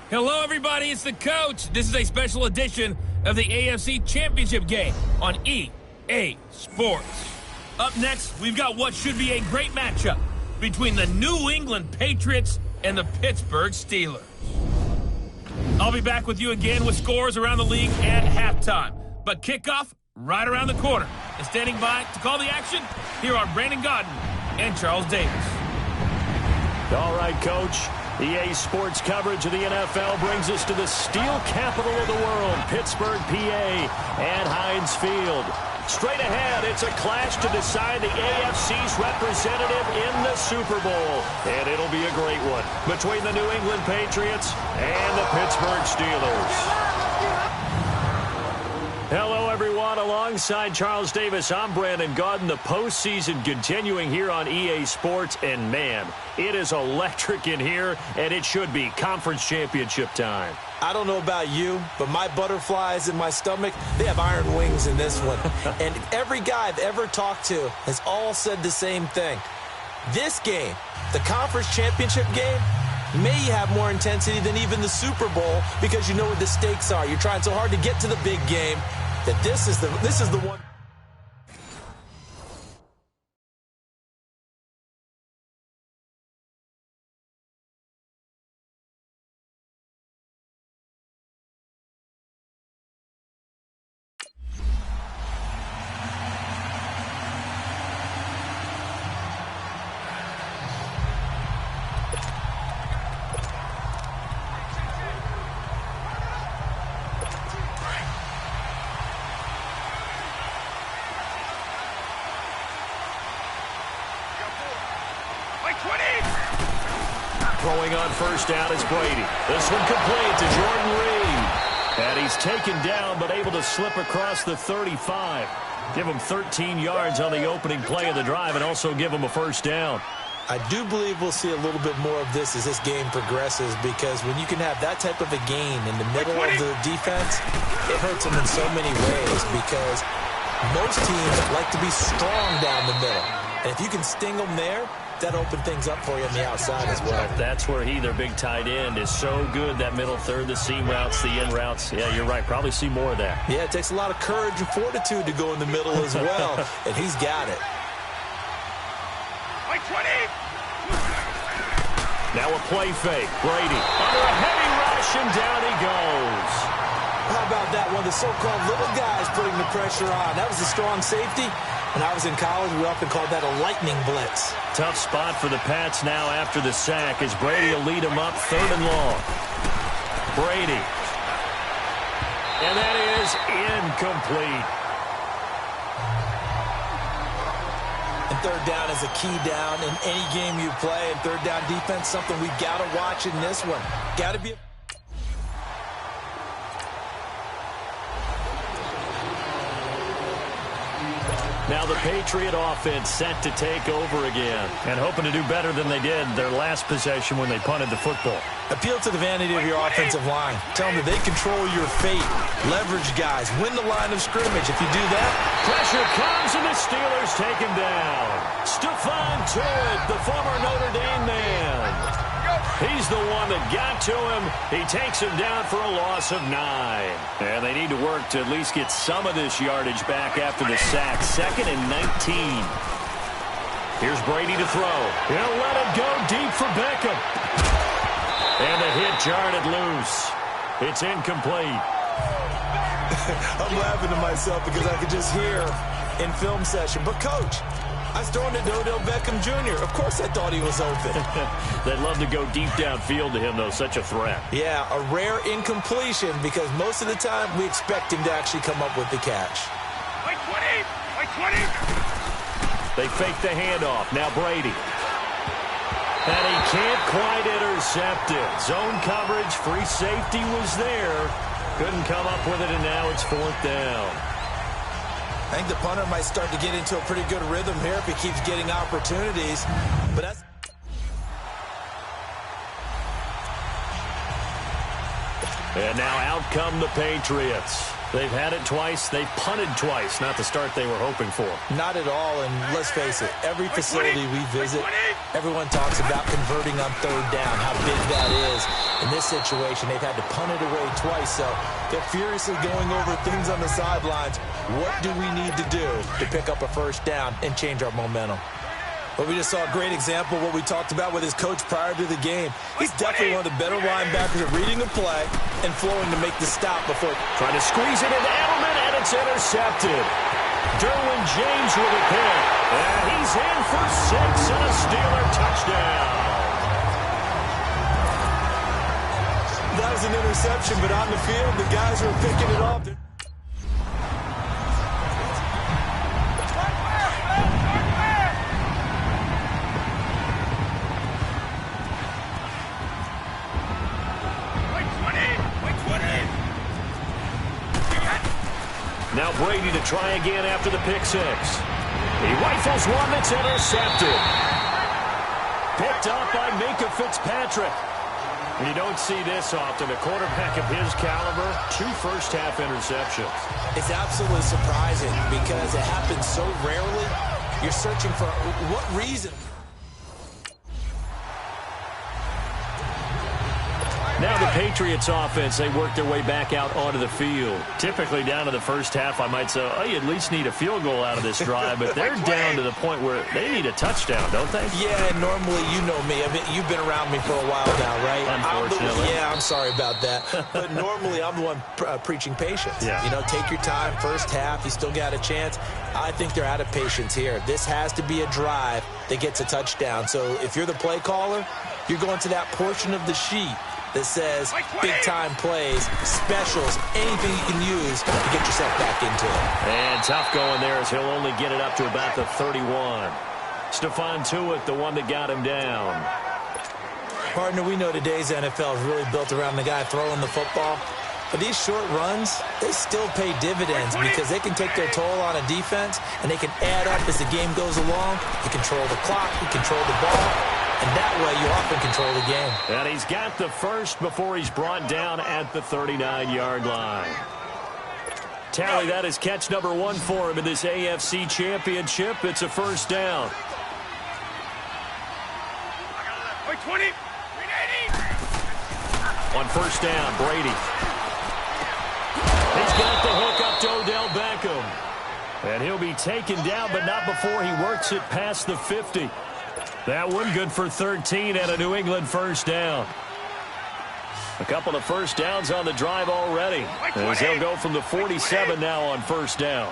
Hello, everybody. It's the coach. This is a special edition of the AFC Championship game on EA Sports. Up next, we've got what should be a great matchup between the New England Patriots and the Pittsburgh Steelers. I'll be back with you again with scores around the league at halftime. But kickoff right around the corner. And standing by to call the action, here are Brandon Godden and Charles Davis. All right, Coach. EA Sports coverage of the NFL brings us to the steel capital of the world, Pittsburgh, PA, at Heinz Field. Straight ahead, it's a clash to decide the AFC's representative in the Super Bowl. And it'll be a great one between the New England Patriots and the Pittsburgh Steelers. Hello, everyone. Alongside Charles Davis, I'm Brandon Godden. The postseason continuing here on EA Sports. And, man, it is electric in here, and it should be conference championship time. I don't know about you, but my butterflies in my stomach, they have iron wings in this one. And every guy I've ever talked to has all said the same thing. This game, the conference championship game, may have more intensity than even the Super Bowl because you know what the stakes are. You're trying so hard to get to the big game that this is the one. Throwing on first down is Brady. This one complete to Jordan Reed. And he's taken down but able to slip across the 35. Give him 13 yards on the opening play of the drive and also give him a first down. I do believe we'll see a little bit more of this as this game progresses because when you can have that type of a gain in the middle of the defense, it hurts them in so many ways because most teams like to be strong down the middle. And if you can sting them there, that open things up for you on the outside as well. That's where their big tight end, is so good, that middle third, the seam routes, the in routes. Yeah, you're right. Probably see more of that. Yeah, it takes a lot of courage and fortitude to go in the middle as well, and he's got it. Now a play fake. Brady under a heavy rush, and down he goes. How about that? One of the so-called little guys putting the pressure on. That was a strong safety. When I was in college, we often called that a lightning blitz. Tough spot for the Pats now after the sack as Brady will lead them up 3rd and long. Brady. And that is incomplete. And third down is a key down in any game you play. And third down defense, something we've got to watch in this one. Got to be... Now the Patriot offense set to take over again and hoping to do better than they did their last possession when they punted the football. Appeal to the vanity of your offensive line. Tell them that they control your fate. Leverage guys. Win the line of scrimmage. If you do that, pressure comes and the Steelers take him down. Stephon Tuitt, the former Notre Dame man. He's the one that got to him. He takes him down for a loss of 9. And they need to work to at least get some of this yardage back after the sack. 2nd and 19. Here's Brady to throw. He'll let it go deep for Beckham. And the hit jarred it loose. It's incomplete. I'm laughing to myself because I could just hear in film session. But, Coach, I was throwing to Odell Beckham Jr. Of course I thought he was open. They'd love to go deep downfield to him, though. Such a threat. Yeah, a rare incompletion because most of the time we expect him to actually come up with the catch. Like 20! Like 20! They fake the handoff. Now Brady. And he can't quite intercept it. Zone coverage, free safety was there. Couldn't come up with it, and now it's 4th down. I think the punter might start to get into a pretty good rhythm here if he keeps getting opportunities. But that's... And now out come the Patriots. They've had it twice. They've punted twice. Not the start they were hoping for. Not at all, and let's face it, every facility we visit, everyone talks about converting on 3rd down, how big that is. In this situation, they've had to punt it away twice, so they're furiously going over things on the sidelines. What do we need to do to pick up a first down and change our momentum? But we just saw a great example of what we talked about with his coach prior to the game. He's definitely one of the better linebackers at reading a play and flowing to make the stop before. Trying to squeeze it into Edelman, and it's intercepted. Derwin James with a pick. And he's in for 6 and a Steeler touchdown. That was an interception, but on the field, the guys were picking it off. Now Brady to try again after the pick 6. He rifles one that's intercepted. Picked up by Minka Fitzpatrick. And you don't see this often. A quarterback of his caliber, 2 first-half interceptions. It's absolutely surprising because it happens so rarely. You're searching for what reason. Now the Patriots offense, they work their way back out onto the field. Typically down to the first half, I might say, oh, you at least need a field goal out of this drive, but they're down to the point where they need a touchdown, don't they? Yeah, and normally, you know me. I mean, you've been around me for a while now, right? Unfortunately. I'm sorry about that. But normally, I'm the one preaching patience. Yeah. You know, take your time, first half, you still got a chance. I think they're out of patience here. This has to be a drive that gets a touchdown. So if you're the play caller, you're going to that portion of the sheet that says big-time plays, specials, anything you can use to get yourself back into it. And tough going there as he'll only get it up to about the 31. Stephon Tuitt, the one that got him down. Partner, we know today's NFL is really built around the guy throwing the football. But these short runs, they still pay dividends because they can take their toll on a defense, and they can add up as the game goes along. You control the clock, you control the ball. And that way, you often control the game. And he's got the first before he's brought down at the 39-yard line. Tally, that is catch number 1 for him in this AFC Championship. It's a first down. 20, 380. On first down, Brady. He's got the hook up to Odell Beckham. And he'll be taken down, but not before he works it past the 50. That one good for 13 and a New England first down. A couple of first downs on the drive already, as they'll go from the 47 now on first down.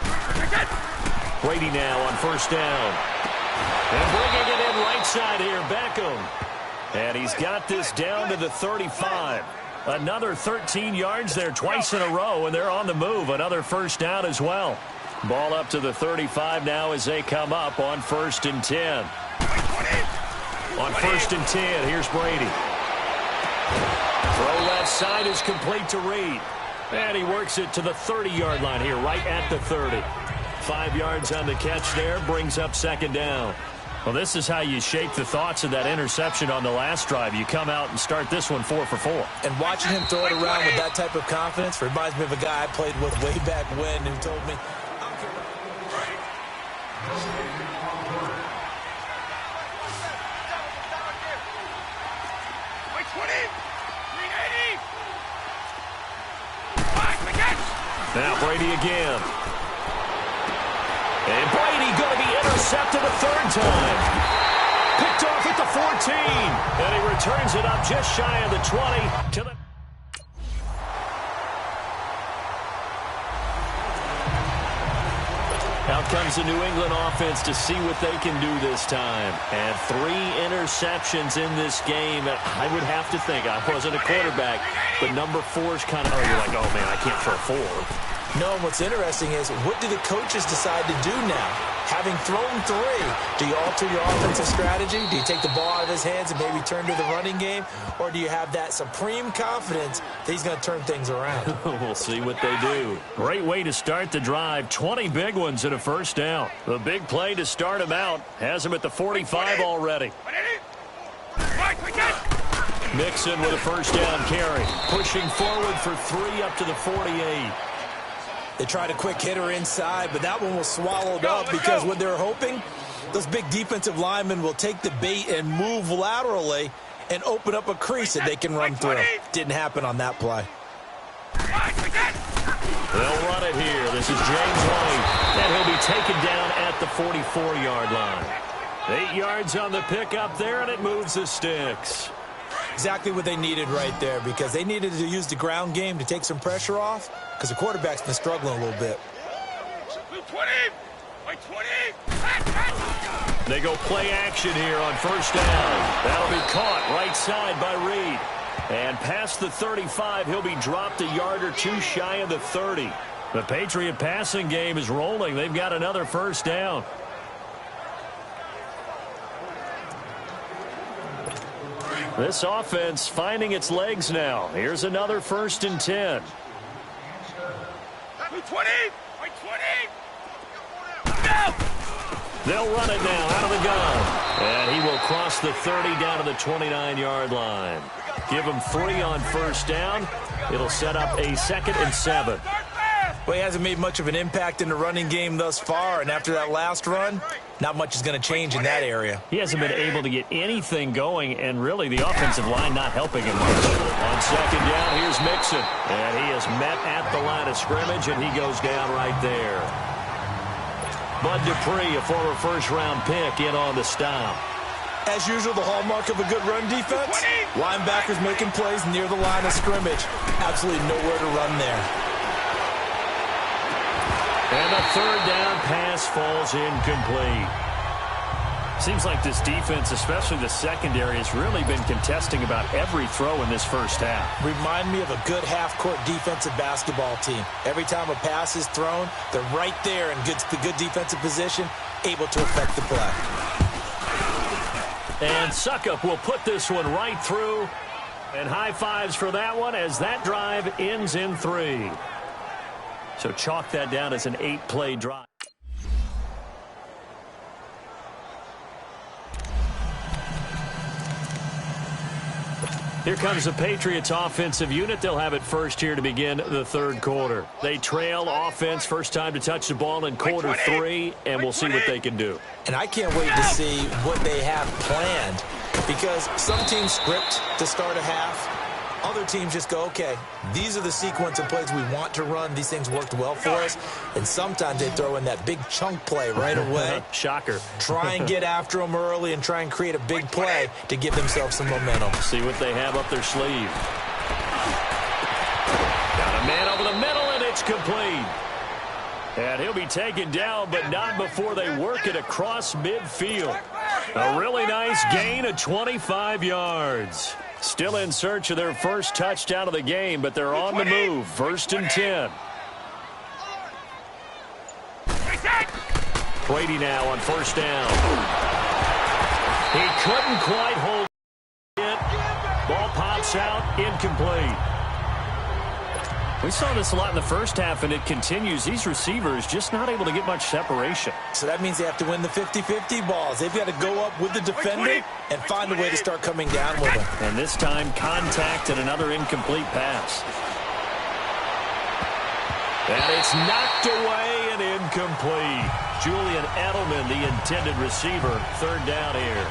Brady now on first down. And bringing it in right side here, Beckham. And he's got this down to the 35. Another 13 yards there twice in a row, and they're on the move. Another first down as well. Ball up to the 35 now as they come up on 1st and 10. On 1st and 10, here's Brady. Throw left side is complete to Reed. And he works it to the 30-yard line here, right at the 30. 5 yards on the catch there, brings up 2nd down. Well, this is how you shape the thoughts of that interception on the last drive. You come out and start this one 4 for 4. And watching him throw it around with that type of confidence reminds me of a guy I played with way back when who told me, now Brady again. And Brady going to be intercepted a 3rd time. Picked off at the 14. And he returns it up just shy of the 20 to the... Out comes the New England offense to see what they can do this time. And 3 interceptions in this game. I would have to think, I wasn't a quarterback, but number 4 is kind of, you're like, oh man, I can't throw 4. No, what's interesting is, what do the coaches decide to do now? Having thrown 3, do you alter your offensive strategy? Do you take the ball out of his hands and maybe turn to the running game? Or do you have that supreme confidence that he's going to turn things around? We'll see what they do. Great way to start the drive. 20 big ones and a first down. The big play to start him out. Has him at the 45 already. Mixon with a first down carry. Pushing forward for 3 up to the 48. They tried a quick hitter inside, but that one was swallowed up because what they're hoping, those big defensive linemen will take the bait and move laterally and open up a crease that they can run through. Didn't happen on that play. They'll run it here. This is James White, and he'll be taken down at the 44-yard line. 8 yards on the pickup there, and it moves the sticks. Exactly what they needed right there, because they needed to use the ground game to take some pressure off, because the quarterback's been struggling a little bit. 20! 20! They go play action here on first down. That'll be caught right side by Reed. And past the 35, he'll be dropped a yard or two shy of the 30. The Patriot passing game is rolling. They've got another first down. This offense finding its legs now. Here's another 1st and 10. 20! They'll run it now out of the gun. And he will cross the 30 down to the 29-yard line. Give him 3 on first down. It'll set up a 2nd and 7. Well, he hasn't made much of an impact in the running game thus far, and after that last run, not much is going to change in that area. He hasn't been able to get anything going, and really the offensive line not helping him much. On 2nd down, here's Mixon. And he is met at the line of scrimmage, and he goes down right there. Bud Dupree, a former first-round pick, in on the stop. As usual, the hallmark of a good run defense, linebackers making plays near the line of scrimmage. Absolutely nowhere to run there. And the 3rd down pass falls incomplete. Seems like this defense, especially the secondary, has really been contesting about every throw in this first half. Remind me of a good half-court defensive basketball team. Every time a pass is thrown, they're right there in good defensive position, able to affect the play. And Suckup will put this one right through. And high fives for that one as that drive ends in 3. So chalk that down as an 8-play drive. Here comes the Patriots offensive unit. They'll have it first here to begin the 3rd quarter. They trail offense, first time to touch the ball in quarter 3, and we'll see what they can do. And I can't wait to see what they have planned, because some teams script to start a half. Other teams just go, okay, these are the sequence of plays we want to run. These things worked well for us. And sometimes they throw in that big chunk play right away. Shocker. Try and get after them early and try and create a big play to give themselves some momentum. See what they have up their sleeve. Got a man over the middle, and it's complete. And he'll be taken down, but not before they work it across midfield. A really nice gain of 25 yards. Still in search of their first touchdown of the game, but they're on the move. 1st and 10. Brady now on first down. He couldn't quite hold it. Ball pops out, incomplete. We saw this a lot in the first half, and it continues. These receivers just not able to get much separation. So that means they have to win the 50-50 balls. They've got to go up with the defender and find a way to start coming down with them. And this time, contact and another incomplete pass. And it's knocked away and incomplete. Julian Edelman, the intended receiver, 3rd down here.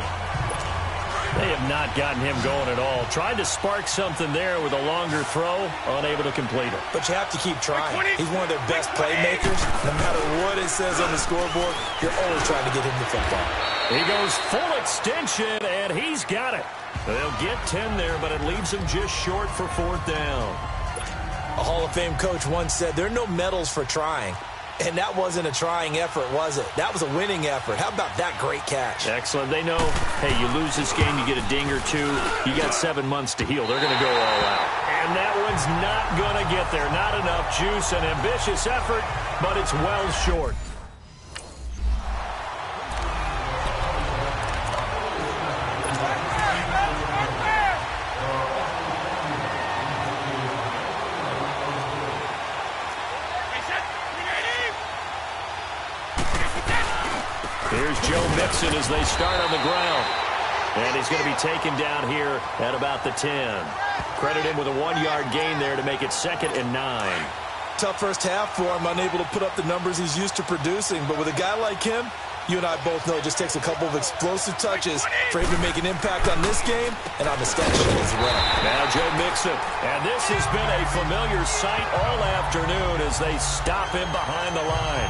They have not gotten him going at all. Tried to spark something there with a longer throw, unable to complete it. But you have to keep trying. He's one of their best playmakers. No matter what it says on the scoreboard, you're always trying to get him the football. He goes full extension, and he's got it. They'll get 10 there, but it leaves him just short for 4th down. A Hall of Fame coach once said, there are no medals for trying. And that wasn't a trying effort, was it? That was a winning effort. How about that great catch? Excellent. They know, hey, you lose this game, you get a ding or 2. You got 7 months to heal. They're going to go all out. And that one's not going to get there. Not enough juice. An ambitious effort, but it's well short. Here's Joe Mixon as they start on the ground. And he's going to be taken down here at about the 10. Credit him with a 1-yard gain there to make it 2nd and 9. Tough first half for him, unable to put up the numbers he's used to producing. But with a guy like him, You and I both know it just takes a couple of explosive touches for him to make an impact on this game and on the stat sheet as well. Now Joe Mixon. And this has been a familiar sight all afternoon as they stop him behind the line.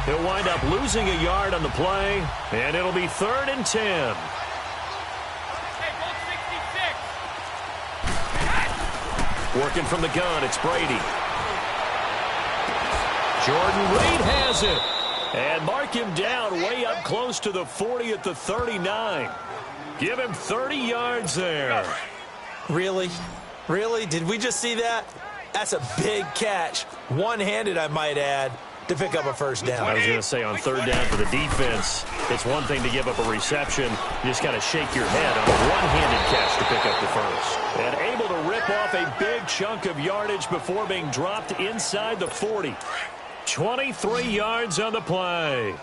He'll wind up losing a yard on the play, and it'll be 3rd and 10. Working from the gun, it's Brady. Jordan Reed has it. And mark him down way up close to the 40 at the 39. Give him 30 yards there. Really? Really? Did we just see that? That's a big catch. One-handed, I might add, to pick up a first down. I was going to say, on 3rd down for the defense, it's one thing to give up a reception. You just got to shake your head on a one-handed catch to pick up the first. And able to rip off a big chunk of yardage before being dropped inside the 40. 23 yards on the play.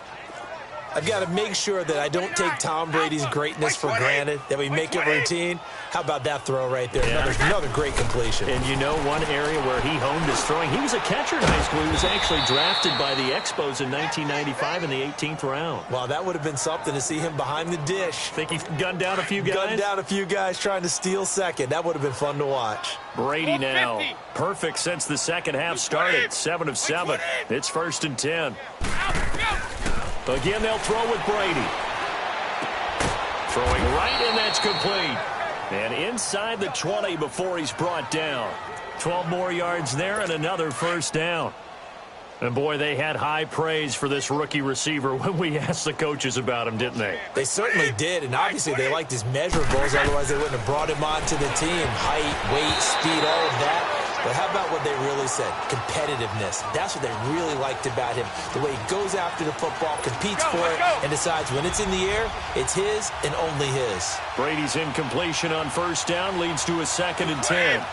I've got to make sure that I don't take Tom Brady's greatness for granted, that we make it routine. How about that throw right there? Yeah. Another great completion. And you know one area where he honed his throwing? He was a catcher in high school. He was actually drafted by the Expos in 1995 in the 18th round. Wow, that would have been something to see him behind the dish. Think he gunned down a few guys? Gunned down a few guys trying to steal second. That would have been fun to watch. Brady now. Perfect since the second half started. 7 of 7. It's 1st and 10. Again, they'll throw with Brady. Throwing right, and that's complete. And inside the 20 before he's brought down. 12 more yards there and another first down. And, boy, they had high praise for this rookie receiver when we asked the coaches about him, didn't they? They certainly did, and obviously they liked his measurables. Otherwise, they wouldn't have brought him onto the team. Height, weight, speed, all of that. But how about what they really said? Competitiveness. That's what they really liked about him. The way he goes after the football, competes for it, and decides when it's in the air, it's his and only his. Brady's incompletion on first down leads to a 2nd and 10.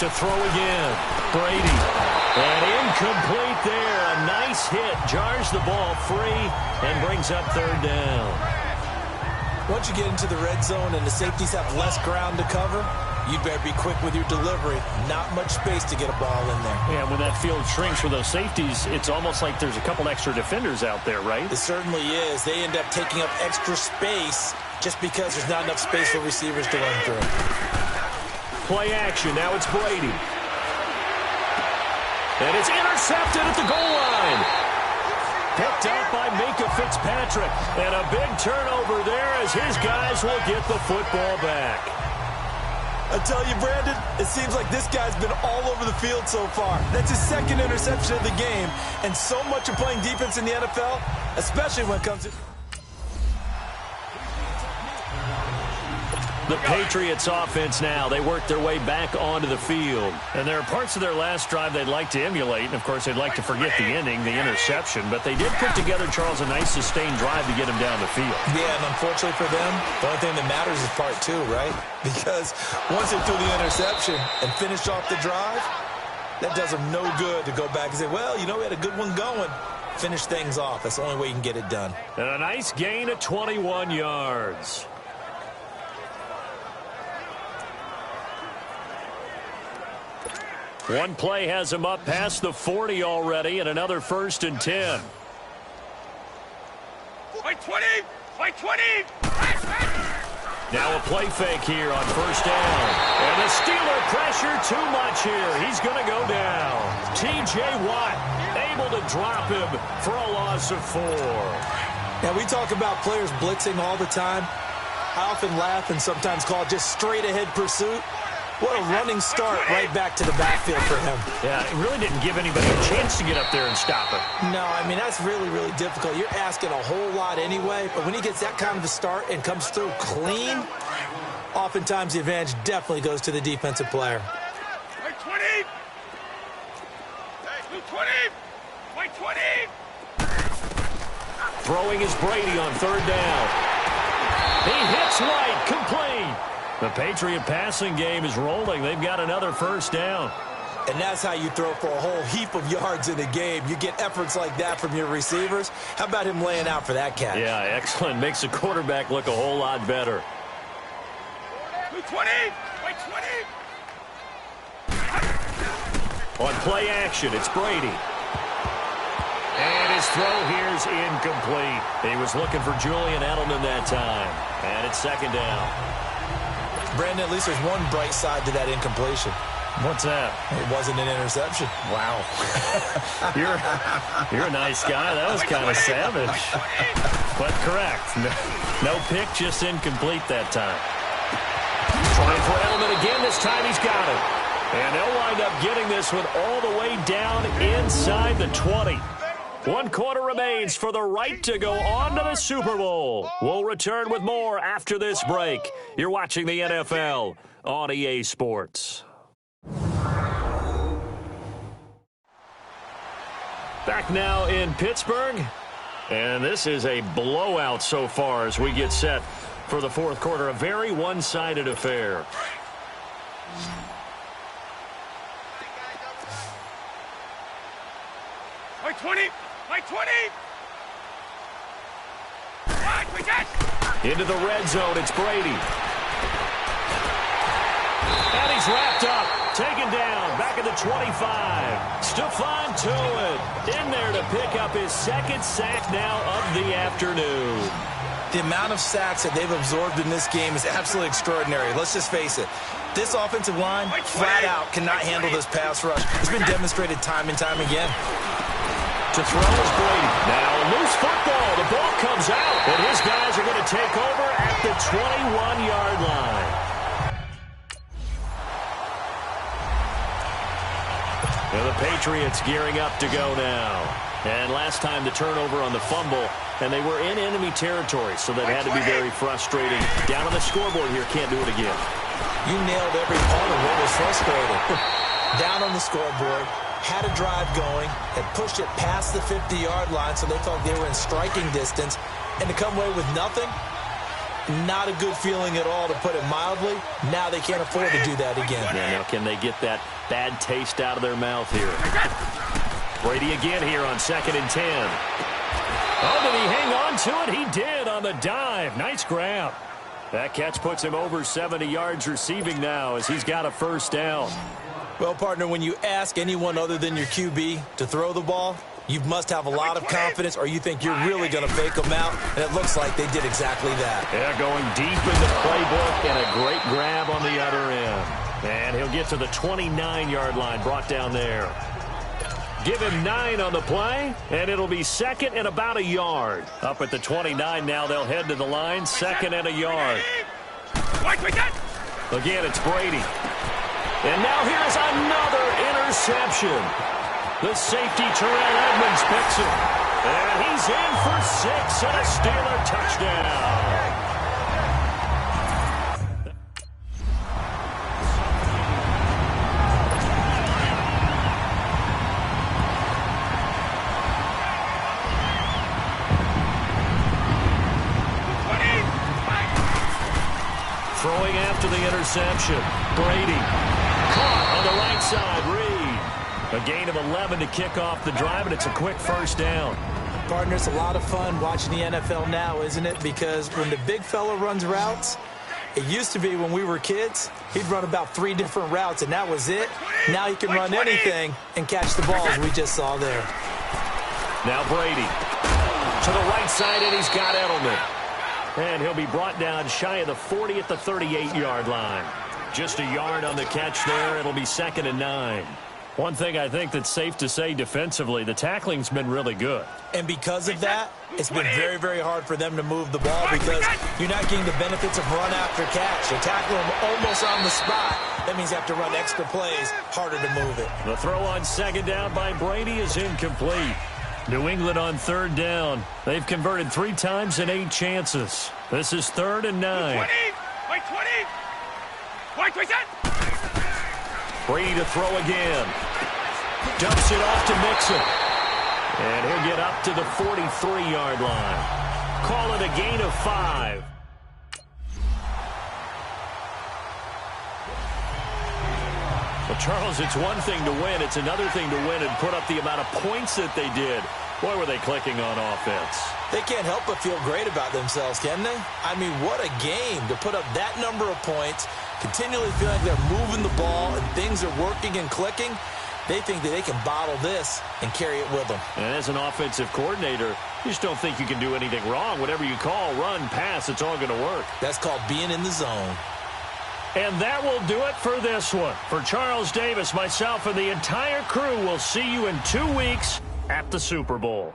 To throw again. Brady. And incomplete there. A nice hit. Jars the ball free and brings up 3rd down. Once you get into the red zone and the safeties have less ground to cover, you better be quick with your delivery. Not much space to get a ball in there. Yeah, when that field shrinks with those safeties, it's almost like there's a couple extra defenders out there, right? It certainly is. They end up taking up extra space just because there's not enough space for receivers to run through. Play action. Now it's Brady. And it's intercepted at the goal line. Picked up by Minka Fitzpatrick. And a big turnover there as his guys will get the football back. I tell you, Brandon, it seems like this guy's been all over the field so far. That's his 2nd interception of the game. And so much of playing defense in the NFL, especially when it comes to... The Patriots offense now. They work their way back onto the field. And there are parts of their last drive they'd like to emulate. And, of course, they'd like to forget the ending, the interception. But they did put together, Charles, a nice sustained drive to get him down the field. Yeah, and unfortunately for them, the only thing that matters is part 2, right? Because once they threw the interception and finished off the drive, that does them no good to go back and say, well, you know, we had a good one going. Finish things off. That's the only way you can get it done. And a nice gain of 21 yards. One play has him up past the 40 already, and another 1st and 10. By 20! By 20! Now a play fake here on first down. And the Steeler pressure too much here. He's going to go down. T.J. Watt able to drop him for a loss of 4. Now, we talk about players blitzing all the time. I often laugh and sometimes call it just straight-ahead pursuit. What a running start right back to the backfield for him. Yeah, it really didn't give anybody a chance to get up there and stop it. No, I mean, that's really, really difficult. You're asking a whole lot anyway, but when he gets that kind of a start and comes through clean, oftentimes the advantage definitely goes to the defensive player. By 20! Hey, 20! By 20! Throwing is Brady on 3rd down. He hits White, complete. The Patriot passing game is rolling. They've got another first down. And that's how you throw for a whole heap of yards in a game. You get efforts like that from your receivers. How about him laying out for that catch? Yeah, excellent. Makes the quarterback look a whole lot better. 20! By 20! On play action, it's Brady. And his his throw here's incomplete. He was looking for Julian Edelman that time. And it's second down. Brandon, at least there's one bright side to that incompletion. What's that? It wasn't an interception. Wow. you're a nice guy. That was kind of savage. But correct. No pick, just incomplete that time. Trying for Edelman again. This time he's got it. And they'll wind up getting this one all the way down inside the 20. 1 quarter remains for the right to go on to the Super Bowl. We'll return with more after this break. You're watching the NFL on EA Sports. Back now in Pittsburgh. And this is a blowout so far as we get set for the fourth quarter. A very one-sided affair. Like 20! Like 20! Right, we got! Into the red zone, it's Brady. And he's wrapped up, taken down, back at the 25. Stephon Tuitt in there to pick up his second sack now of the afternoon. The amount of sacks that they've absorbed in this game is absolutely extraordinary. Let's just face it. This offensive line, flat out, cannot handle this pass rush. It's been demonstrated time and time again. To throw is Brady. Now loose football. The ball comes out. And his guys are going to take over at the 21-yard line. And the Patriots gearing up to go now. And last time the turnover on the fumble, and they were in enemy territory, so that had to be very frustrating. Down on the scoreboard here, can't do it again. You nailed every part of what was frustrating. Down on the scoreboard, had a drive going, had pushed it past the 50-yard line, so they thought they were in striking distance, and to come away with nothing, not a good feeling at all, to put it mildly. Now they can't afford to do that again. Yeah, now can they get that bad taste out of their mouth here? Brady again here on 2nd and 10. Oh, did he hang on to it? He did on the dive. Nice grab. That catch puts him over 70 yards receiving now as he's got a first down. Well, partner, when you ask anyone other than your QB to throw the ball, you must have a lot of confidence, or you think you're really going to fake them out, and it looks like they did exactly that. Yeah, going deep in the playbook, and a great grab on the other end. And he'll get to the 29-yard line, brought down there. Give him 9 on the play, and it'll be second and about a yard. Up at the 29 now, they'll head to the line, second and a yard. Again, it's Brady. And now here's another interception. The safety, Terrell Edmonds, picks it. And he's in for 6 and a Steeler touchdown. Throwing after the interception. Brady. Caught on the right side. Reed. A gain of 11 to kick off the drive, and it's a quick first down. Partner, it's a lot of fun watching the NFL now, isn't it? Because when the big fella runs routes, it used to be when we were kids, he'd run about 3 different routes, and that was it. Now he can run anything and catch the ball, as we just saw there. Now Brady. To the right side, and he's got Edelman. And he'll be brought down shy of the 40 at the 38-yard line. Just a yard on the catch there. It'll be 2nd and 9. One thing I think that's safe to say defensively, the tackling's been really good. And because of that, it's been very, very hard for them to move the ball because you're not getting the benefits of run after catch. You tackle them almost on the spot. That means you have to run extra plays, harder to move it. The throw on 2nd down by Brady is incomplete. New England on 3rd down. They've converted 3 times in 8 chances. This is 3rd and 9. Brady to throw again. Dumps it off to Mixon. And he'll get up to the 43-yard line. Call it a gain of 5. Well, Charles, it's one thing to win. It's another thing to win and put up the amount of points that they did. Boy, were they clicking on offense. They can't help but feel great about themselves, can they? I mean, what a game to put up that number of points, continually feel like they're moving the ball and things are working and clicking. They think that they can bottle this and carry it with them. And as an offensive coordinator, you just don't think you can do anything wrong. Whatever you call, run, pass, it's all going to work. That's called being in the zone. And that will do it for this one. For Charles Davis, myself, and the entire crew, we'll see you in 2 weeks at the Super Bowl.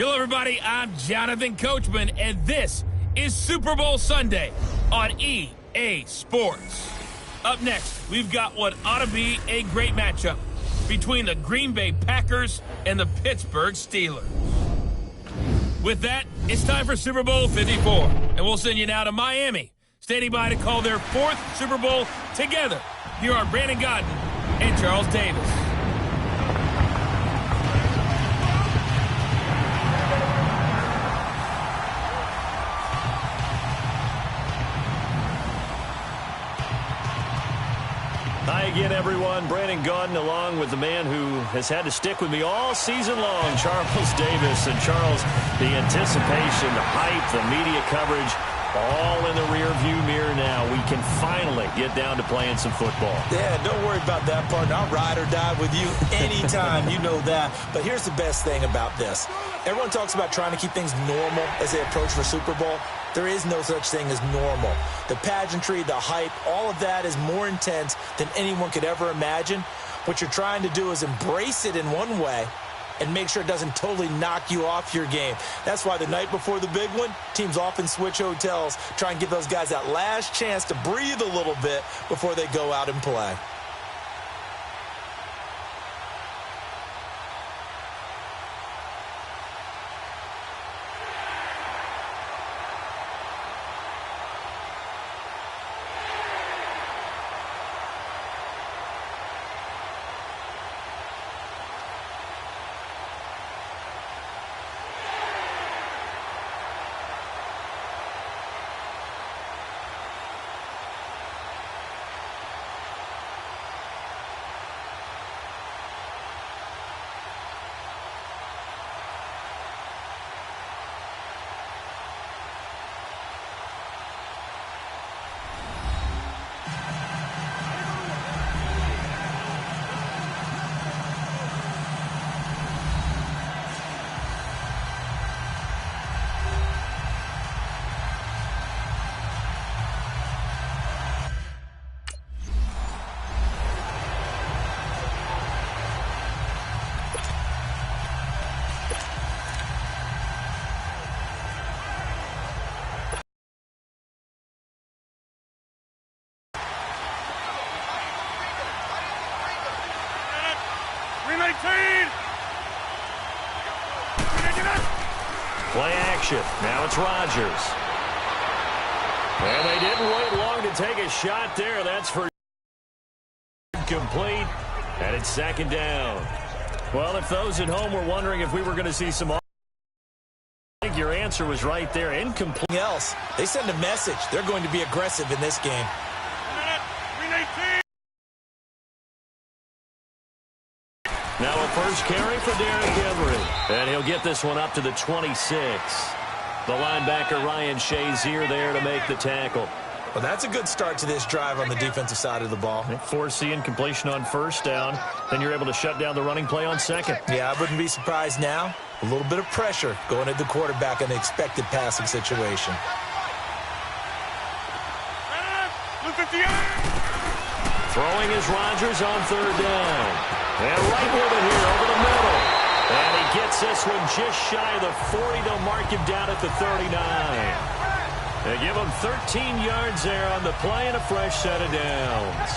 Hello, everybody. I'm Jonathan Coachman, and this is Super Bowl Sunday on EA Sports. Up next, we've got what ought to be a great matchup between the Green Bay Packers and the Pittsburgh Steelers. With that, it's time for Super Bowl 54, and we'll send you now to Miami, standing by to call their 4th Super Bowl together. Here are Brandon Gaudin and Charles Davis. Hi again, everyone. Brandon Gaudin along with the man who has had to stick with me all season long, Charles Davis. And Charles, the anticipation, the hype, the media coverage, all in the rearview mirror now. We can finally get down to playing some football. Yeah, don't worry about that part. I'll ride or die with you anytime. You know that. But here's the best thing about this. Everyone talks about trying to keep things normal as they approach for Super Bowl. There is no such thing as normal. The pageantry, the hype, all of that is more intense than anyone could ever imagine. What you're trying to do is embrace it in one way and make sure it doesn't totally knock you off your game. That's why the night before the big one, teams often switch hotels, try and give those guys that last chance to breathe a little bit before they go out and play. Play action. Now it's Rodgers. And they didn't wait long to take a shot there. That's for complete. And it's second down. Well, if those at home were wondering if we were going to see some, I think your answer was right there. Incomplete. Else, they send a message. They're going to be aggressive in this game. Now a first carry for Derrick Henry. And he'll get this one up to the 26. The linebacker Ryan Shazier there to make the tackle. Well, that's a good start to this drive on the defensive side of the ball. Force the incompletion on first down. Then you're able to shut down the running play on second. Yeah, I wouldn't be surprised now. A little bit of pressure going at the quarterback in the expected passing situation. Throwing is Rodgers on third down. And right with it here over the middle. And he gets this one just shy of the 40. They'll mark him down at the 39. They give him 13 yards there on the play and a fresh set of downs.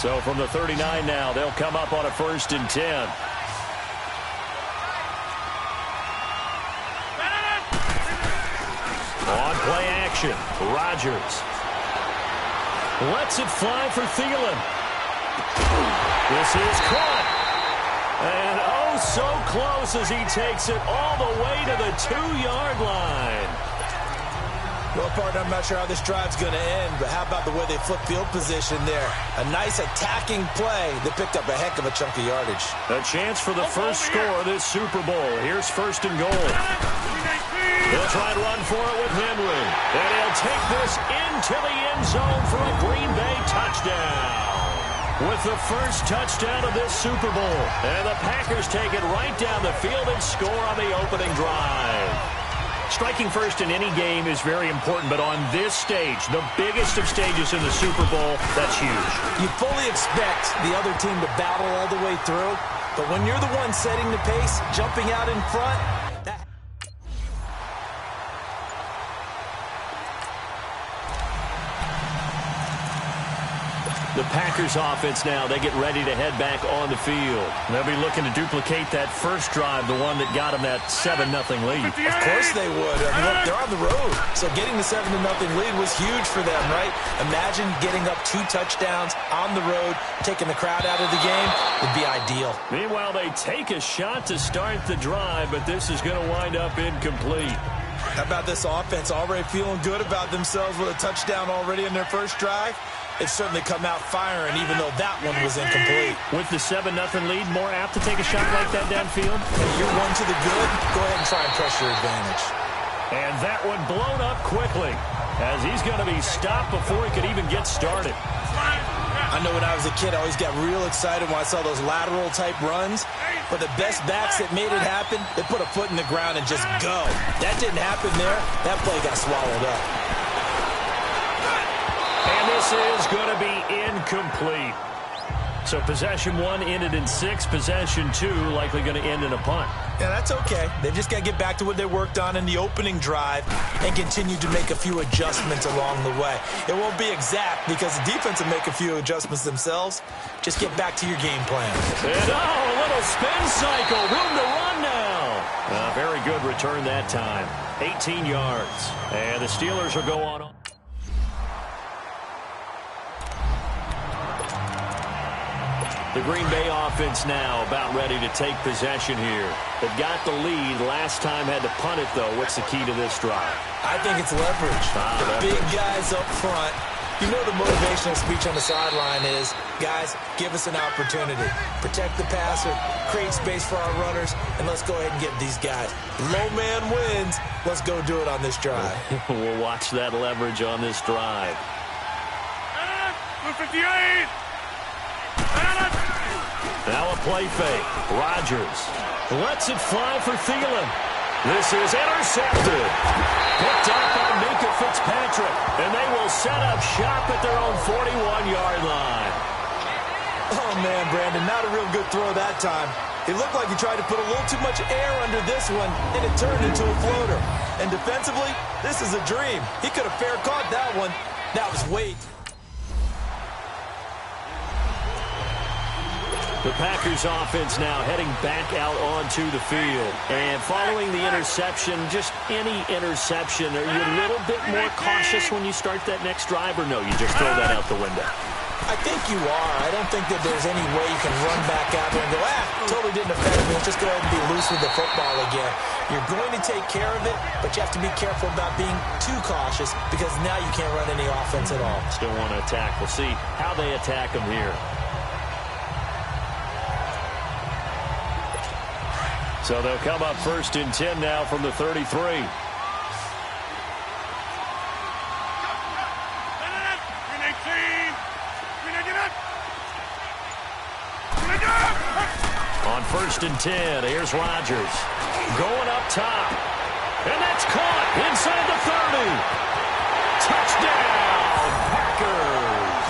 So from the 39 now, they'll come up on a 1st and 10. On play action, Rodgers lets it fly for Thielen. This is caught. And oh, so close as he takes it all the way to the 2-yard line. Well, partner, I'm not sure how this drive's going to end, but how about the way they flip field position there? A nice attacking play that picked up a heck of a chunk of yardage. A chance for the first score of this Super Bowl. Here's 1st and goal. They'll try to run for it with Henry. And he'll take this into the end zone for a Green Bay touchdown. With the first touchdown of this Super Bowl. And the Packers take it right down the field and score on the opening drive. Striking first in any game is very important, but on this stage, the biggest of stages in the Super Bowl, that's huge. You fully expect the other team to battle all the way through, but when you're the one setting the pace, jumping out in front, the Packers offense now, they get ready to head back on the field. They'll be looking to duplicate that first drive, the one that got them that 7-0 lead. Of course they would. I mean, look, they're on the road. So getting the 7-0 lead was huge for them, right? Imagine getting up 2 touchdowns on the road, taking the crowd out of the game. Would be ideal. Meanwhile, they take a shot to start the drive, but this is going to wind up incomplete. How about this offense already feeling good about themselves with a touchdown already in their first drive? They've certainly come out firing, even though that one was incomplete. With the 7-0 lead, more apt to take a shot like that downfield? If you're one to the good, go ahead and try and press your advantage. And that one blown up quickly, as he's going to be stopped before he could even get started. I know when I was a kid, I always got real excited when I saw those lateral-type runs. But the best backs that made it happen, they put a foot in the ground and just go. That didn't happen there. That play got swallowed up. And this is going to be incomplete. So possession 1 ended in 6. Possession 2 likely going to end in a punt. Yeah, that's okay. They've just got to get back to what they worked on in the opening drive and continue to make a few adjustments along the way. It won't be exact because the defense will make a few adjustments themselves. Just get back to your game plan. And a little spin cycle. Room to run now. Very good return that time. 18 yards. And the Steelers will go on. The Green Bay offense now about ready to take possession here. They've got the lead. Last time had to punt it, though. What's the key to this drive? I think it's leverage. The big guys up front. You know the motivational speech on the sideline is, guys, give us an opportunity. Protect the passer, create space for our runners, and let's go ahead and get these guys. Low man wins. Let's go do it on this drive. We'll watch that leverage on this drive. 258! Now a play fake. Rodgers lets it fly for Thielen. This is intercepted. Picked up by Minka Fitzpatrick. And they will set up shop at their own 41-yard line. Oh, man, Brandon, not a real good throw that time. It looked like he tried to put a little too much air under this one, and it turned into a floater. And defensively, this is a dream. He could have fair caught that one. That was weight. The Packers offense now heading back out onto the field. And following the interception, just any interception, are you a little bit more cautious when you start that next drive, or no, you just throw that out the window? I think you are. I don't think that there's any way you can run back out there and go, totally didn't affect me. Let's just go ahead and be loose with the football again. You're going to take care of it, but you have to be careful about being too cautious because now you can't run any offense at all. Still want to attack. We'll see how they attack them here. So they'll come up 1st and 10 now from the 33. On 1st and 10, here's Rodgers. Going up top. And that's caught inside the 30. Touchdown, Packers.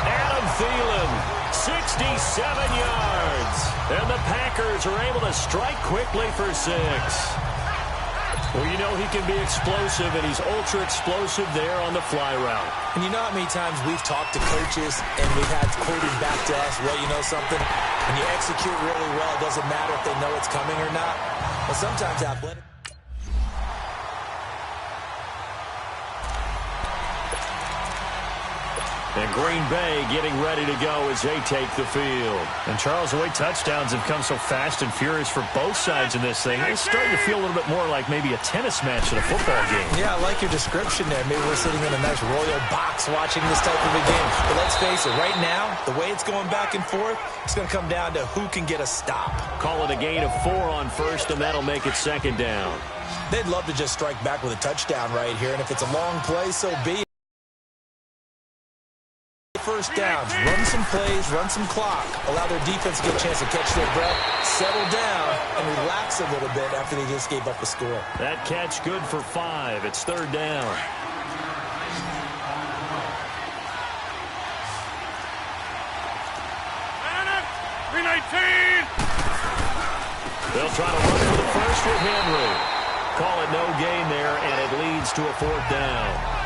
Adam Thielen. 67 yards. And the Packers are able to strike quickly for 6. Well, you know he can be explosive, and he's ultra-explosive there on the fly route. And you know how many times we've talked to coaches and we've had quoted back to us, well, you know something? When you execute really well, it doesn't matter if they know it's coming or not. But sometimes athletic... And Green Bay getting ready to go as they take the field. And, Charles, the way touchdowns have come so fast and furious for both sides in this thing, it's starting to feel a little bit more like maybe a tennis match at a football game. Yeah, I like your description there. Maybe we're sitting in a nice royal box watching this type of a game. But let's face it, right now, the way it's going back and forth, it's going to come down to who can get a stop. Call it a gain of 4 on 1st, and that'll make it 2nd down. They'd love to just strike back with a touchdown right here, and if it's a long play, so be it. First downs, run some plays, run some clock, allow their defense to get a chance to catch their breath, settle down, and relax a little bit after they just gave up a score. That catch good for 5. It's 3rd down. They'll try to run for the first with Henry. Call it no gain there, and it leads to a 4th down.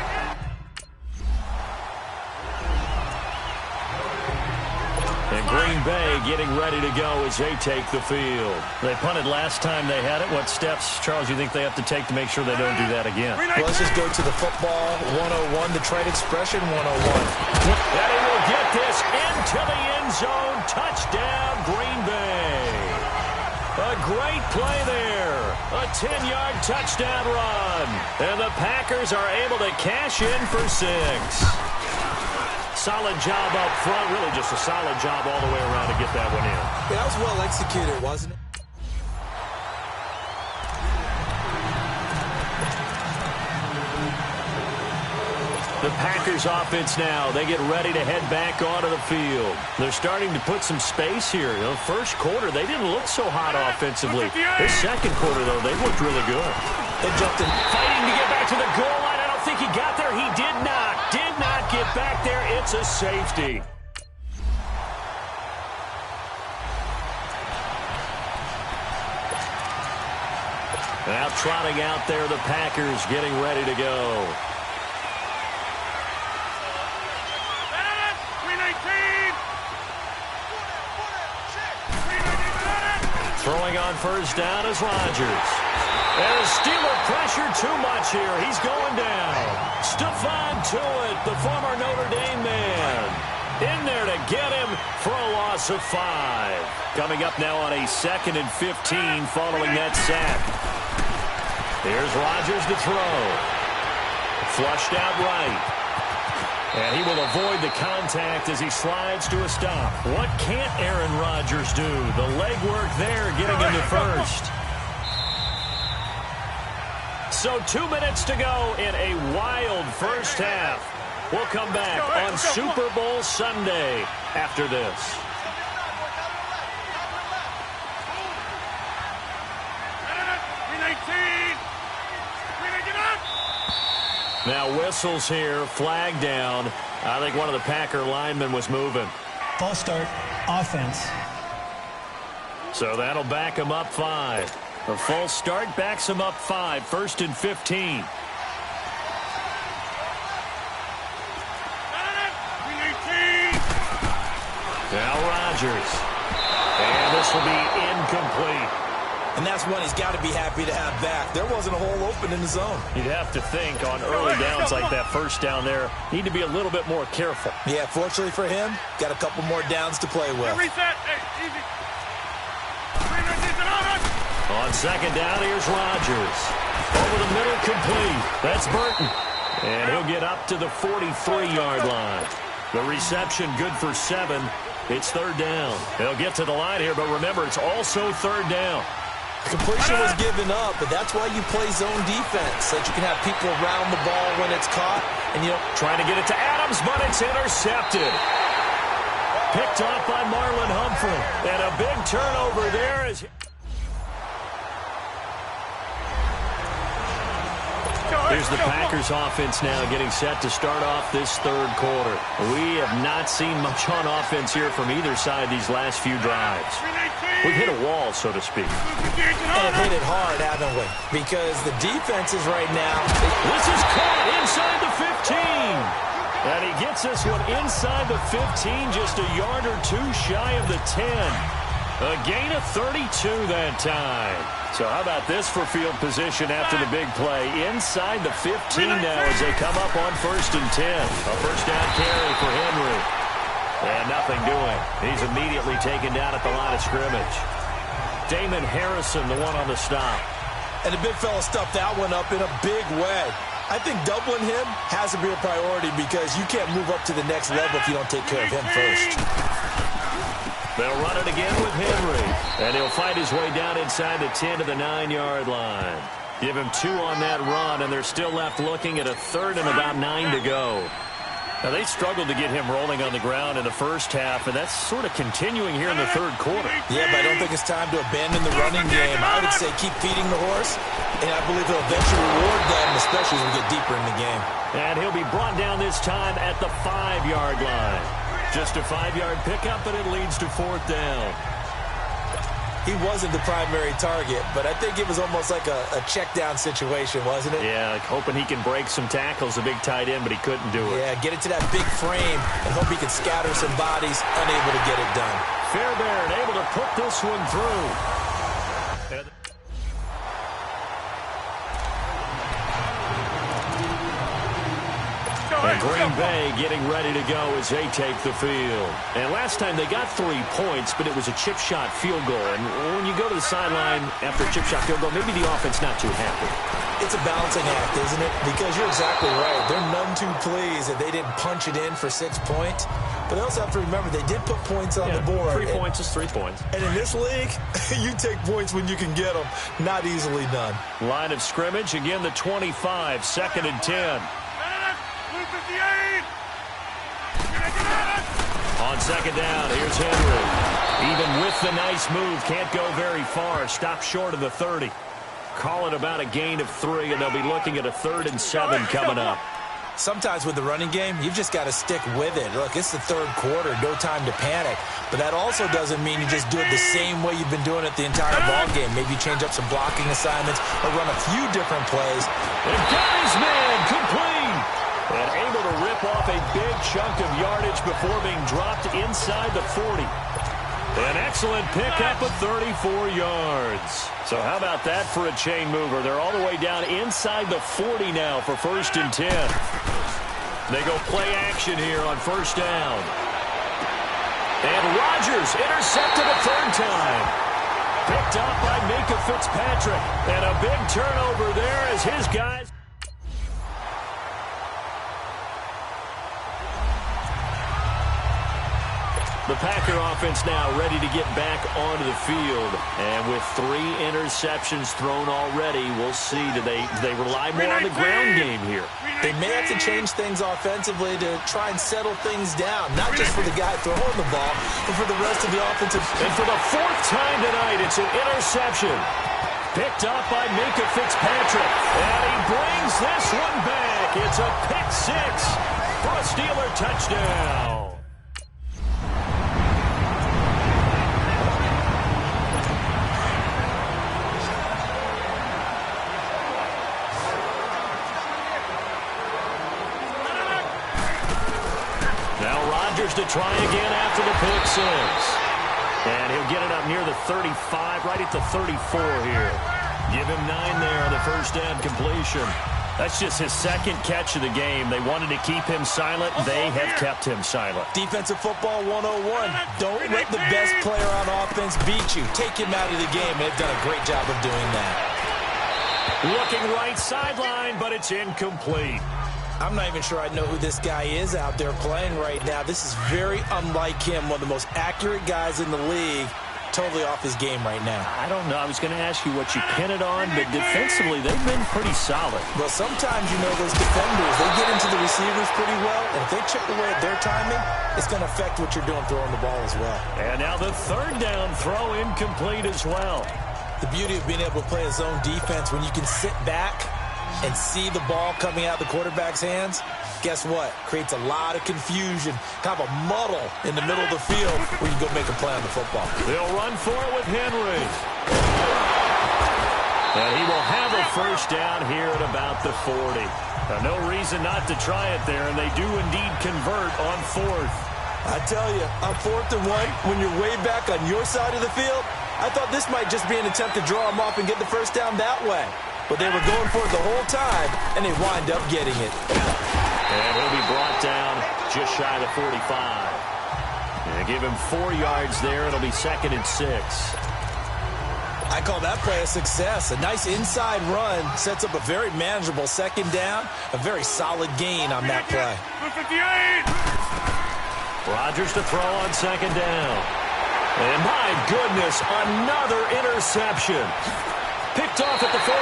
And Green Bay getting ready to go as they take the field. They punted last time they had it. What steps, Charles, you think they have to take to make sure they don't do that again? Well, let's just go to the football 101, the trade expression 101. And he will get this into the end zone. Touchdown, Green Bay. A great play there. A 10-yard touchdown run. And the Packers are able to cash in for 6. Solid job up front. Really just a solid job all the way around to get that one in. Yeah, that was well executed, wasn't it? The Packers offense now, they get ready to head back onto the field. They're starting to put some space here. You know, first quarter, they didn't look so hot offensively. This second quarter, though, they looked really good. They jumped in. Fighting to get back to the goal line. I don't think he got there. He did not get back there. It's a safety. Now trotting out there, the Packers getting ready to go. Throwing on first down is Rodgers. And Steeler pressure too much here. He's going down. Stephon Tuitt, the former Notre Dame man, in there to get him for a loss of 5. Coming up now on a 2nd and 15 following that sack. Here's Rodgers to throw. Flushed out right. And he will avoid the contact as he slides to a stop. What can't Aaron Rodgers do? The legwork there getting him to first. So 2 minutes to go in a wild first half. We'll come back on Super Bowl Sunday after this. Now whistles here, flag down. I think one of the Packer linemen was moving. False start, offense. So that'll back him up 5. A false start backs him up 5, 1st and 15. Now Rodgers. And this will be incomplete. And that's one he's got to be happy to have back. There wasn't a hole open in the zone. You'd have to think on early downs like that, first down there, need to be a little bit more careful. Yeah, fortunately for him, got a couple more downs to play with. Reset. Hey, easy. On second down, here's Rodgers. Over the middle, complete. That's Burton. And he'll get up to the 43-yard line. The reception good for 7. It's 3rd down. They'll get to the line here, but remember, it's also 3rd down. Completion was given up, but that's why you play zone defense, so that you can have people around the ball when it's caught. And you know, trying to get it to Adams, but it's intercepted. Picked off by Marlon Humphrey. And a big turnover there is... Here's the Packers offense now getting set to start off this 3rd quarter. We have not seen much on offense here from either side these last few drives. We've hit a wall, so to speak. And hit it hard, haven't we? Because the defenses right now... This is caught inside the 15. And he gets this one inside the 15, just a yard or 2 shy of the 10. A gain of 32 that time. So how about this for field position after the big play? Inside the 15 now as they come up on 1st and 10. A first down carry for Henry. And nothing doing. He's immediately taken down at the line of scrimmage. Damon Harrison, the one on the stop. And the big fella stuffed that one up in a big way. I think doubling him has to be a priority because you can't move up to the next level if you don't take care of him first. They'll run it again with Henry. And he'll fight his way down inside the 10 to the 9-yard line. Give him 2 on that run, and they're still left looking at a 3rd and about 9 to go. Now, they struggled to get him rolling on the ground in the first half, and that's sort of continuing here in the 3rd quarter. Yeah, but I don't think it's time to abandon the running game. I would say keep feeding the horse, and I believe he'll eventually reward them, especially as we get deeper in the game. And he'll be brought down this time at the 5-yard line. Just a 5-yard pickup, but it leads to 4th down. He wasn't the primary target, but I think it was almost like a check-down situation, wasn't it? Yeah, like hoping he can break some tackles, a big tight end, but he couldn't do it. Yeah, get it to that big frame and hope he can scatter some bodies, unable to get it done. Fairbairn able to put this one through. And Green Bay getting ready to go as they take the field. And last time they got 3 points, but it was a chip shot field goal. And when you go to the sideline after a chip shot field goal, maybe the offense not too happy. It's a balancing act, isn't it? Because you're exactly right. They're none too pleased that they didn't punch it in for 6 points. But they also have to remember they did put points on the board. 3 points is 3 points. And in this league, you take points when you can get them. Not easily done. Line of scrimmage, again the 25, 2nd and 10. On second down, here's Henry. Even with the nice move, can't go very far. Stop short of the 30. Call it about a gain of 3, and they'll be looking at a 3rd and 7 coming up. Sometimes with the running game, you've just got to stick with it. Look, it's the third quarter, no time to panic. But that also doesn't mean you just do it the same way you've been doing it the entire ball game. Maybe change up some blocking assignments or run a few different plays. And got his man complete. And able to rip off a big chunk of yardage before being dropped inside the 40. An excellent pickup of 34 yards. So how about that for a chain mover? They're all the way down inside the 40 now for 1st and 10. They go play action here on 1st down. And Rodgers intercepted a 3rd time. Picked up by Minka Fitzpatrick. And a big turnover there as his guys... The Packer offense now ready to get back onto the field. And with 3 interceptions thrown already, we'll see. Do they rely more on the ground game here? They may have to change things offensively to try and settle things down. Not just for the guy throwing the ball, but for the rest of the offensive. And for the 4th time tonight, it's an interception. Picked up by Minka Fitzpatrick. And he brings this one back. It's a pick 6 for a Steeler touchdown. To try again after the pick 6. And he'll get it up near the 35, right at the 34 here. Give him 9 there on the 1st down completion. That's just his 2nd catch of the game. They wanted to keep him silent. They have kept him silent. Defensive football 101. Don't let the best player on offense beat you. Take him out of the game. They've done a great job of doing that. Looking right sideline, but it's incomplete. I'm not even sure I know who this guy is out there playing right now. This is very unlike him, one of the most accurate guys in the league. Totally off his game right now. I don't know. I was going to ask you what you pin it on, but defensively, they've been pretty solid. Well, sometimes, you know, those defenders, they get into the receivers pretty well, and if they chip away at their timing, it's going to affect what you're doing throwing the ball as well. And now the 3rd down throw incomplete as well. The beauty of being able to play a zone defense, when you can sit back and see the ball coming out of the quarterback's hands, guess what? Creates a lot of confusion, kind of a muddle in the middle of the field where you go make a play on the football. They'll run for it with Henry. And he will have a 1st down here at about the 40. Now, no reason not to try it there, and they do indeed convert on 4th. I tell you, on 4th and 1, when you're way back on your side of the field, I thought this might just be an attempt to draw him off and get the 1st down that way. But they were going for it the whole time, and they wind up getting it. And he'll be brought down just shy of the 45. And give him 4 yards there. It'll be 2nd and 6. I call that play a success. A nice inside run sets up a very manageable 2nd down. A very solid gain on that play. Rodgers to throw on 2nd down. And my goodness, another interception. Picked off at the 48.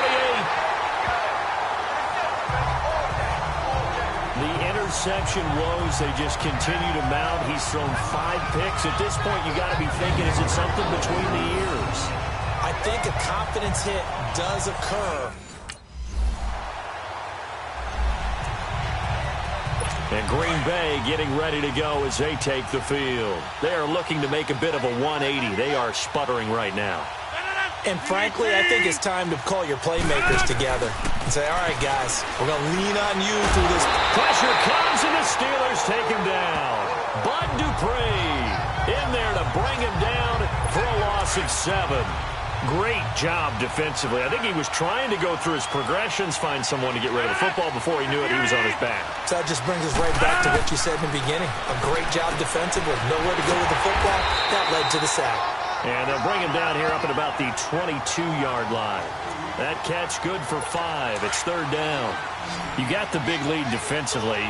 The interception woes, they just continue to mount. He's thrown 5 picks. At this point, you got to be thinking, is it something between the ears? I think a confidence hit does occur. And Green Bay getting ready to go as they take the field. They are looking to make a bit of a 180. They are sputtering right now. And frankly, I think it's time to call your playmakers together and say, all right, guys, we're going to lean on you through this. Pressure comes, and the Steelers take him down. Bud Dupree in there to bring him down for a loss of 7. Great job defensively. I think he was trying to go through his progressions, find someone to get rid of the football. Before he knew it, he was on his back. So that just brings us right back to what you said in the beginning. A great job defensively. Nowhere to go with the football. That led to the sack. And they'll bring him down here up at about the 22-yard line. That catch good for 5. It's 3rd down. You got the big lead defensively.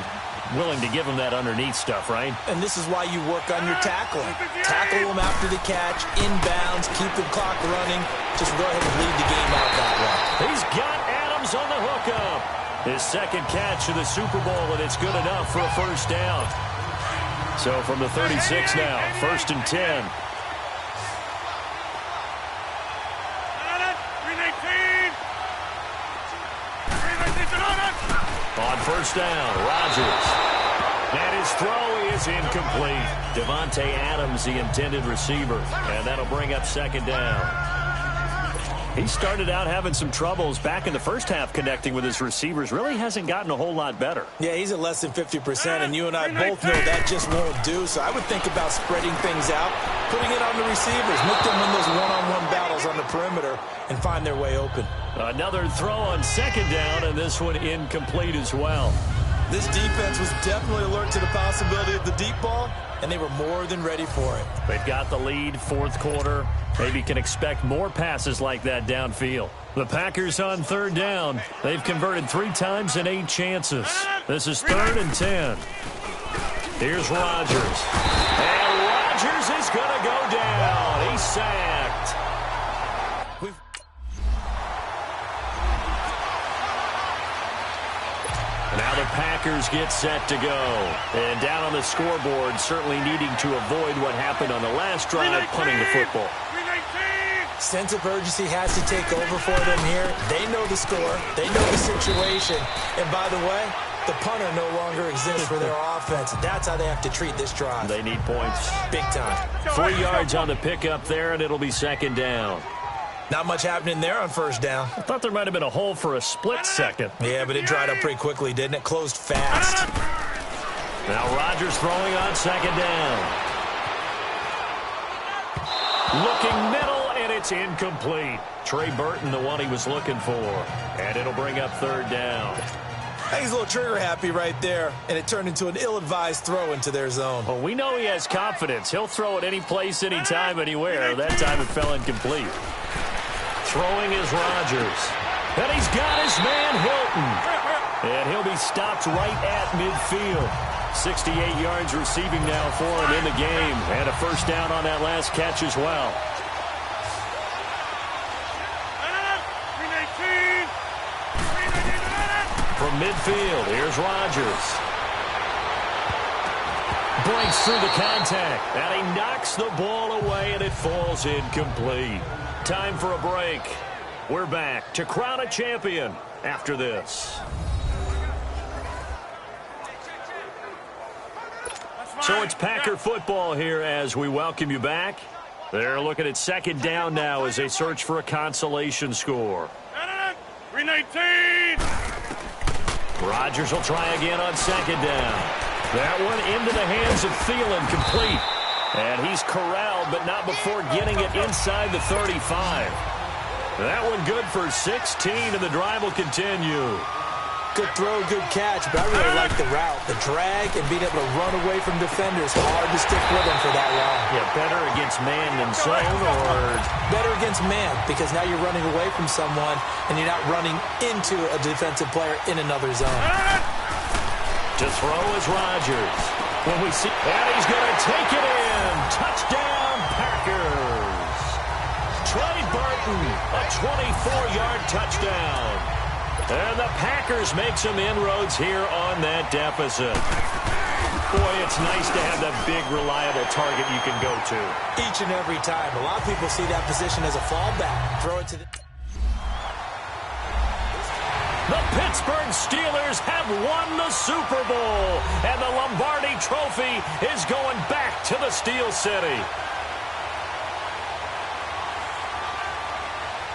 Willing to give him that underneath stuff, right? And this is why you work on your tackling. Tackle him after the catch, inbounds, keep the clock running. Just go ahead and lead the game out that way. He's got Adams on the hookup. His 2nd catch of the Super Bowl, and it's good enough for a 1st down. So from the 36 now, 1st and 10. On first down, Rodgers. And his throw is incomplete. Devontae Adams, the intended receiver. And that'll bring up second down. He started out having some troubles back in the first half connecting with his receivers. Really hasn't gotten a whole lot better. Yeah, he's at less than 50%, and you and I both know that just won't do. So I would think about spreading things out, putting it on the receivers, make them win those one-on-one battles on the perimeter, and find their way open. Another throw on second down, and this one incomplete as well. This defense was definitely alert to the possibility of the deep ball, and they were more than ready for it. They've got the lead, fourth quarter. Maybe can expect more passes like that downfield. The Packers on third down. They've converted 3 times in 8 chances. This is 3rd and 10. Here's Rodgers. And Rodgers is going to go down. He's sacked. Now the Packers get set to go. And down on the scoreboard, certainly needing to avoid what happened on the last drive, punting the football. Sense of urgency has to take over for them here. They know the score. They know the situation. And by the way, the punter no longer exists for their offense. That's how they have to treat this drive. They need points. Big time. 3 yards on the pickup there, and it'll be second down. Not much happening there on first down. I thought there might have been a hole for a split second. Yeah, but it dried up pretty quickly, didn't it? Closed fast. Now Rodgers throwing on second down. Looking middle, and it's incomplete. Trey Burton, the one he was looking for. And it'll bring up third down. I think he's a little trigger happy right there, and it turned into an ill-advised throw into their zone. Well, we know he has confidence. He'll throw it any place, anytime, anywhere. That time it fell incomplete. Throwing is Rodgers. And he's got his man Hilton. And he'll be stopped right at midfield. 68 yards receiving now for him in the game. And a first down on that last catch as well. From midfield, here's Rodgers. Breaks through the contact. And he knocks the ball away, and it falls incomplete. Time for a break. We're back to crown a champion after this. So it's Packer football here as we welcome you back. They're looking at second down now as they search for a consolation score. 319. Rodgers will try again on second down. That one into the hands of Thielen, complete. And he's corralled, but not before getting it inside the 35. That one good for 16, and the drive will continue. Good throw, good catch, but I really like the route. The drag and being able to run away from defenders. Hard to stick with him for that long. Yeah, better against man than zone, or better against man, because now you're running away from someone, and you're not running into a defensive player in another zone. To throw is Rodgers. When we see, and he's going to take it in. Touchdown, Packers. Trey Burton, a 24-yard touchdown. And the Packers make some inroads here on that deficit. Boy, it's nice to have that big, reliable target you can go to. Each and every time. A lot of people see that position as a fallback. Throw it to the... The Pittsburgh Steelers have won the Super Bowl, and the Lombardi Trophy is going back to the Steel City.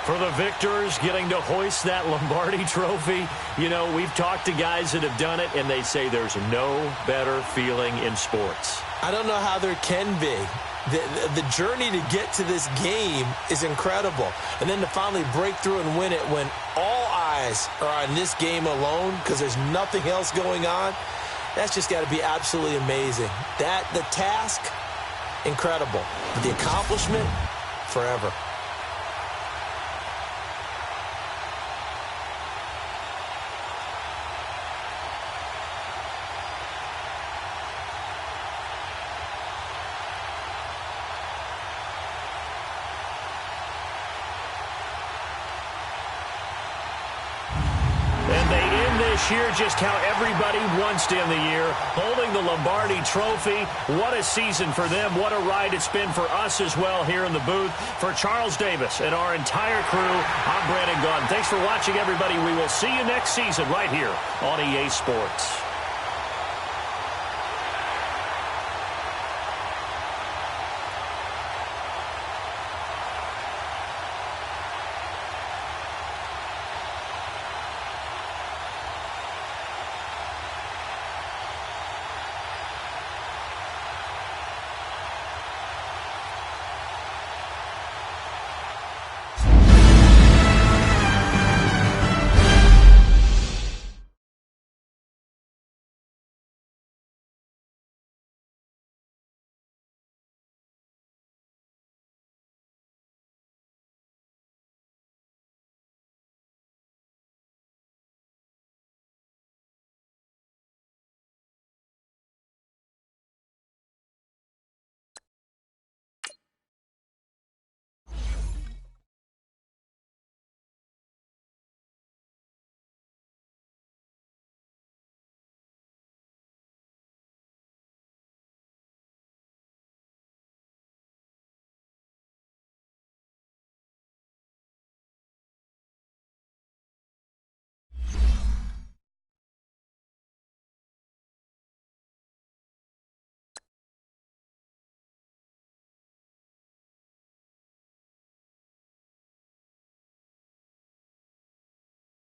For the victors getting to hoist that Lombardi Trophy, you know, we've talked to guys that have done it, and they say there's no better feeling in sports. I don't know how there can be. The journey to get to this game is incredible. And then to finally break through and win it when all eyes are on this game alone because there's nothing else going on, that's just got to be absolutely amazing. The task, incredible. But the accomplishment, forever. year just how everybody wants to end the year, holding the Lombardi Trophy. What a season for them. What a ride it's been for us as well here in the booth. For Charles Davis and our entire crew, I'm Brandon Gaudin. Thanks for watching, everybody. We will see you next season right here on EA Sports.